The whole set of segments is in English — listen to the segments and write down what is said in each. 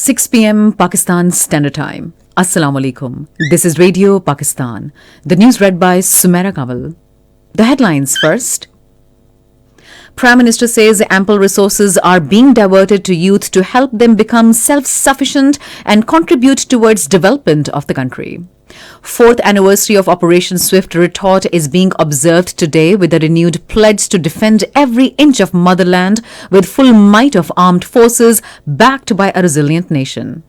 6 p.m. Pakistan Standard Time. Assalamu alaikum. This is Radio Pakistan. The news read by Sumaira Kamal. The headlines first. Prime Minister says ample resources are being diverted to youth to help them become self-sufficient and contribute towards development of the country. Fourth anniversary of Operation Swift Retort is being observed today with a renewed pledge to defend every inch of motherland with full might of armed forces backed by a resilient nation.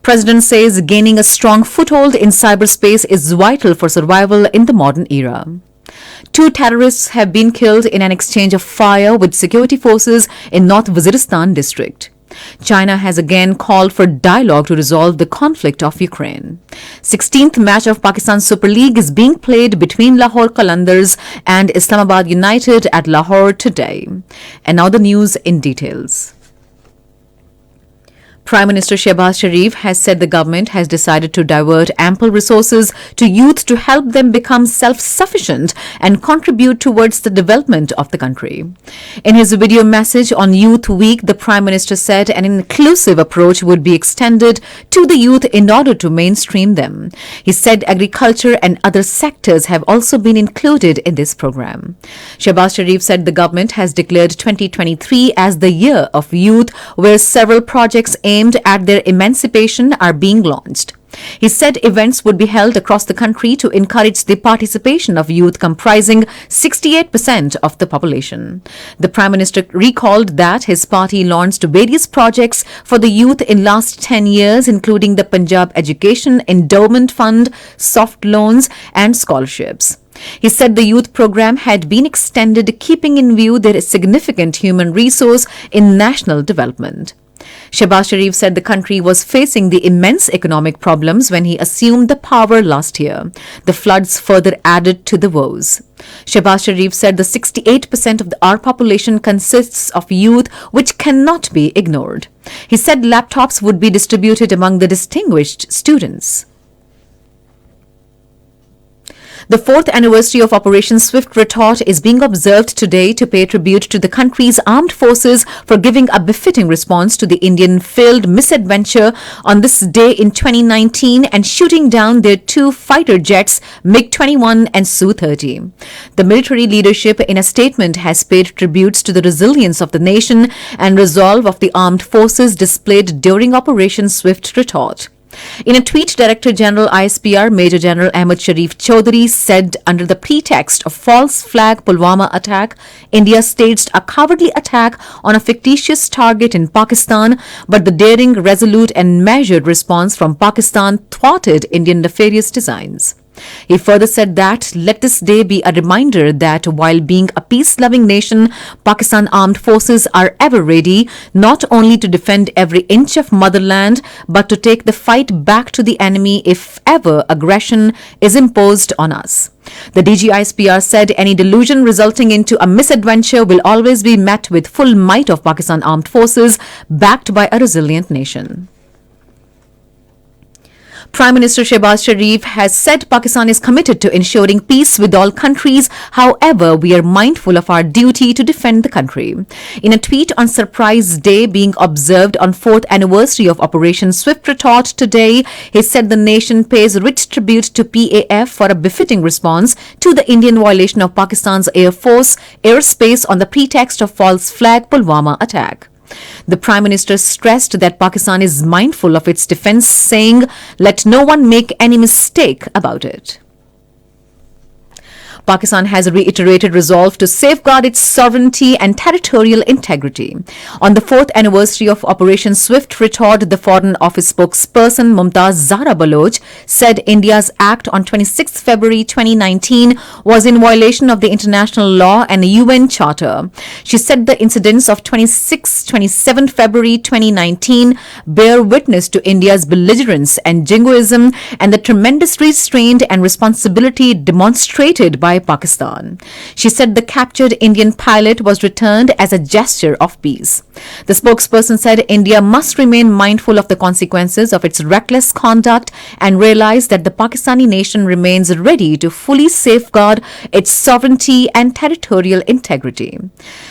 President says gaining a strong foothold in cyberspace is vital for survival in the modern era. 2 terrorists have been killed in an exchange of fire with security forces in North Waziristan district. China has again called for dialogue to resolve the conflict of Ukraine. 16th match of Pakistan Super League is being played between Lahore Qalandars and Islamabad United at Lahore today. And now the news in details. Prime Minister Shehbaz Sharif has said the government has decided to divert ample resources to youth to help them become self-sufficient and contribute towards the development of the country. In his video message on Youth Week, the Prime Minister said an inclusive approach would be extended to the youth in order to mainstream them. He said agriculture and other sectors have also been included in this program. Shehbaz Sharif said the government has declared 2023 as the year of youth, where several projects aimed at their emancipation are being launched. He said events would be held across the country to encourage the participation of youth comprising 68% of the population. The Prime Minister recalled that his party launched various projects for the youth in last 10 years, including the Punjab Education Endowment Fund, soft loans and scholarships. He said the youth program had been extended, keeping in view their significant human resource in national development. Shehbaz Sharif said the country was facing the immense economic problems when he assumed the power last year. The floods further added to the woes. Shehbaz Sharif said the 68% of our population consists of youth, which cannot be ignored. He said laptops would be distributed among the distinguished students. The 4th anniversary of Operation Swift Retort is being observed today to pay tribute to the country's armed forces for giving a befitting response to the Indian failed misadventure on this day in 2019 and shooting down their 2 fighter jets MiG-21 and Su-30. The military leadership in a statement has paid tributes to the resilience of the nation and resolve of the armed forces displayed during Operation Swift Retort. In a tweet, Director General ISPR Major General Ahmad Sharif Chaudhary said under the pretext of false flag Pulwama attack, India staged a cowardly attack on a fictitious target in Pakistan, but the daring, resolute and measured response from Pakistan thwarted Indian nefarious designs. He further said that let this day be a reminder that while being a peace-loving nation, Pakistan armed forces are ever ready not only to defend every inch of motherland, but to take the fight back to the enemy if ever aggression is imposed on us. The DGISPR said any delusion resulting into a misadventure will always be met with full might of Pakistan armed forces backed by a resilient nation. Prime Minister Shehbaz Sharif has said Pakistan is committed to ensuring peace with all countries. However, we are mindful of our duty to defend the country. In a tweet on Surprise Day being observed on 4th anniversary of Operation Swift Retort today, he said the nation pays rich tribute to PAF for a befitting response to the Indian violation of Pakistan's Air Force airspace on the pretext of false flag Pulwama attack. The Prime Minister stressed that Pakistan is mindful of its defense, saying, "Let no one make any mistake about it." Pakistan has reiterated resolve to safeguard its sovereignty and territorial integrity. On the 4th anniversary of Operation Swift Retort, the Foreign Office spokesperson Mumtaz Zahra Baloch said India's act on 26 February 2019 was in violation of the international law and UN Charter. She said the incidents of 26-27 February 2019 bear witness to India's belligerence and jingoism and the tremendous restraint and responsibility demonstrated by by Pakistan. She said the captured Indian pilot was returned as a gesture of peace. The spokesperson said India must remain mindful of the consequences of its reckless conduct and realize that the Pakistani nation remains ready to fully safeguard its sovereignty and territorial integrity.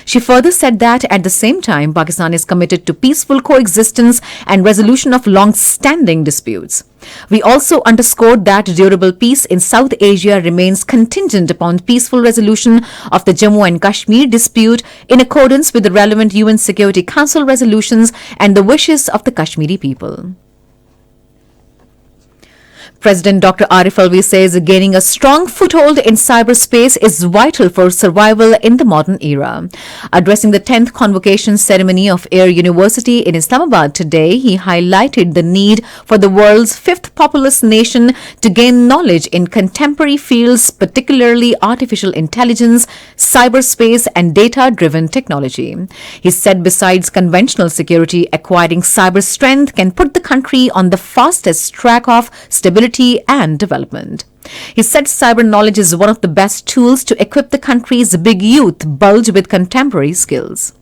She further said that at the same time, Pakistan is committed to peaceful coexistence and resolution of long-standing disputes. We also underscored that durable peace in South Asia remains contingent upon peaceful resolution of the Jammu and Kashmir dispute in accordance with the relevant UN Security Council resolutions and the wishes of the Kashmiri people. President Dr. Arif Alvi says gaining a strong foothold in cyberspace is vital for survival in the modern era. Addressing the 10th convocation ceremony of Air University in Islamabad today, he highlighted the need for the world's fifth populous nation to gain knowledge in contemporary fields, particularly artificial intelligence, cyberspace, and data-driven technology. He said besides conventional security, acquiring cyber strength can put the country on the fastest track of stability and development. He said cyber knowledge is one of the best tools to equip the country's big youth bulge with contemporary skills.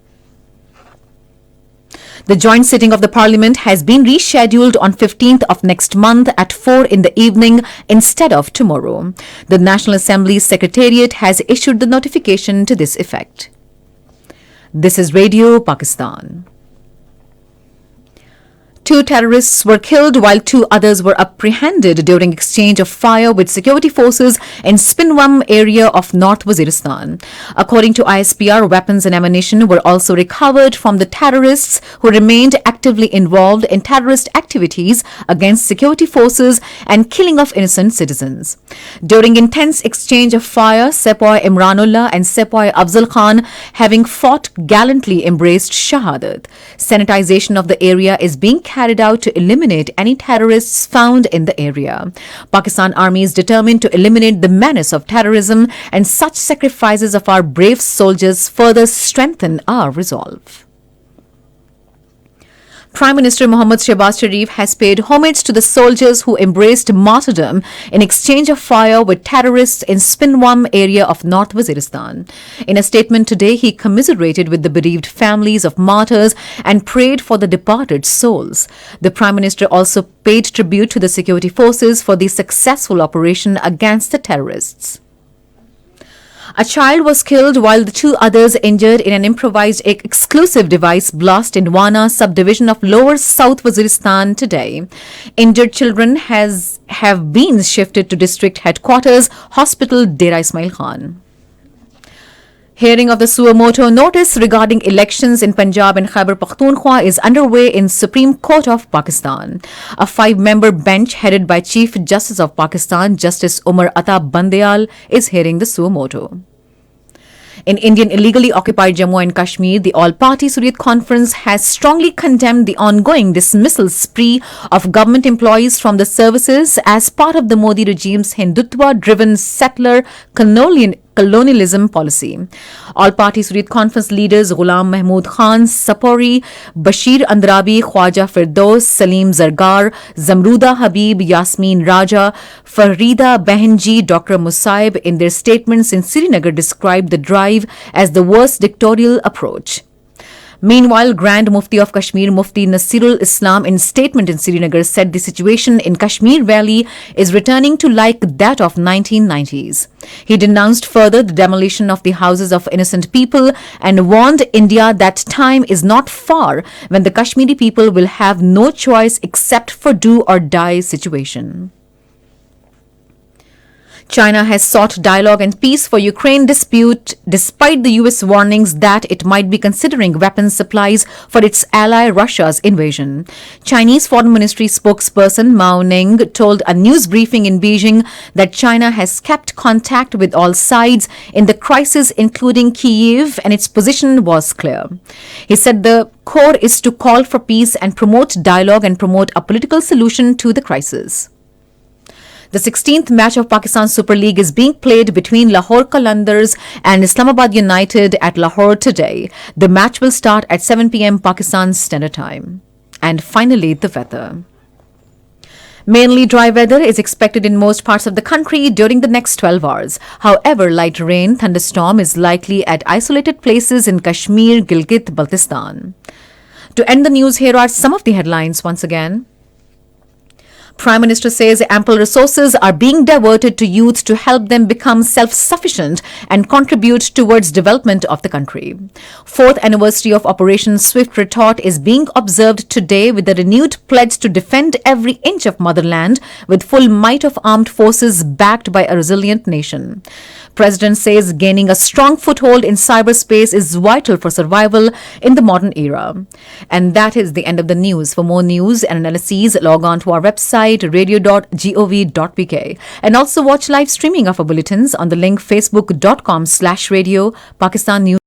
The joint sitting of the Parliament has been rescheduled on 15th of next month at 4 in the evening instead of tomorrow. The National Assembly's Secretariat has issued the notification to this effect. This is Radio Pakistan. 2 terrorists were killed while 2 others were apprehended during exchange of fire with security forces in Spinwam area of North Waziristan. According to ISPR, weapons and ammunition were also recovered from the terrorists who remained actively involved in terrorist activities against security forces and killing of innocent citizens. During intense exchange of fire, Sepoy Imranullah and Sepoy Afzal Khan, having fought gallantly, embraced Shahadat. Sanitization of the area is being carried out to eliminate any terrorists found in the area. Pakistan Army is determined to eliminate the menace of terrorism, and such sacrifices of our brave soldiers further strengthen our resolve. Prime Minister Mohammad Shehbaz Sharif has paid homage to the soldiers who embraced martyrdom in exchange of fire with terrorists in Spinwam area of North Waziristan. In a statement today, he commiserated with the bereaved families of martyrs and prayed for the departed souls. The Prime Minister also paid tribute to the security forces for the successful operation against the terrorists. A child was killed while the 2 others injured in an improvised explosive device blast in Wana subdivision of Lower South Waziristan today. Injured children have been shifted to district headquarters hospital Dera Ismail Khan. Hearing of the suo motu notice regarding elections in Punjab and Khyber Pakhtunkhwa is underway in Supreme Court of Pakistan. A 5-member bench headed by Chief Justice of Pakistan, Justice Umar Ata Bandial, is hearing the suo motu. In Indian illegally occupied Jammu and Kashmir, the All-Party Hurriyat Conference has strongly condemned the ongoing dismissal spree of government employees from the services as part of the Modi regime's Hindutva-driven settler colonialism policy. All-Party Hurriyat Conference leaders Ghulam Mahmood Khan, Sapori, Bashir Andrabi, Khwaja Firdaus, Salim Zargar, Zamruda Habib, Yasmin Raja, Farida Behenji, Dr. Musaib in their statements in Srinagar described the drive as the worst dictatorial approach. Meanwhile, Grand Mufti of Kashmir, Mufti Nasirul Islam, in statement in Srinagar said the situation in Kashmir Valley is returning to like that of 1990s. He denounced further the demolition of the houses of innocent people and warned India that time is not far when the Kashmiri people will have no choice except for do or die situation. China has sought dialogue and peace for Ukraine dispute despite the US warnings that it might be considering weapons supplies for its ally Russia's invasion. Chinese Foreign Ministry spokesperson Mao Ning told a news briefing in Beijing that China has kept contact with all sides in the crisis, including Kyiv, and its position was clear. He said the core is to call for peace and promote dialogue and promote a political solution to the crisis. The 16th match of Pakistan Super League is being played between Lahore Qalandars and Islamabad United at Lahore today. The match will start at 7 p.m. Pakistan Standard Time. And finally, the weather. Mainly dry weather is expected in most parts of the country during the next 12 hours. However, light rain thunderstorm is likely at isolated places in Kashmir, Gilgit, Baltistan. To end the news, here are some of the headlines once again. Prime Minister says ample resources are being diverted to youth to help them become self-sufficient and contribute towards development of the country. Fourth anniversary of Operation Swift Retort is being observed today with a renewed pledge to defend every inch of motherland with full might of armed forces backed by a resilient nation. President says gaining a strong foothold in cyberspace is vital for survival in the modern era. And that is the end of the news. For more news and analyses, log on to our website radio.gov.pk and also watch live streaming of our bulletins on the link facebook.com/radio Pakistan News.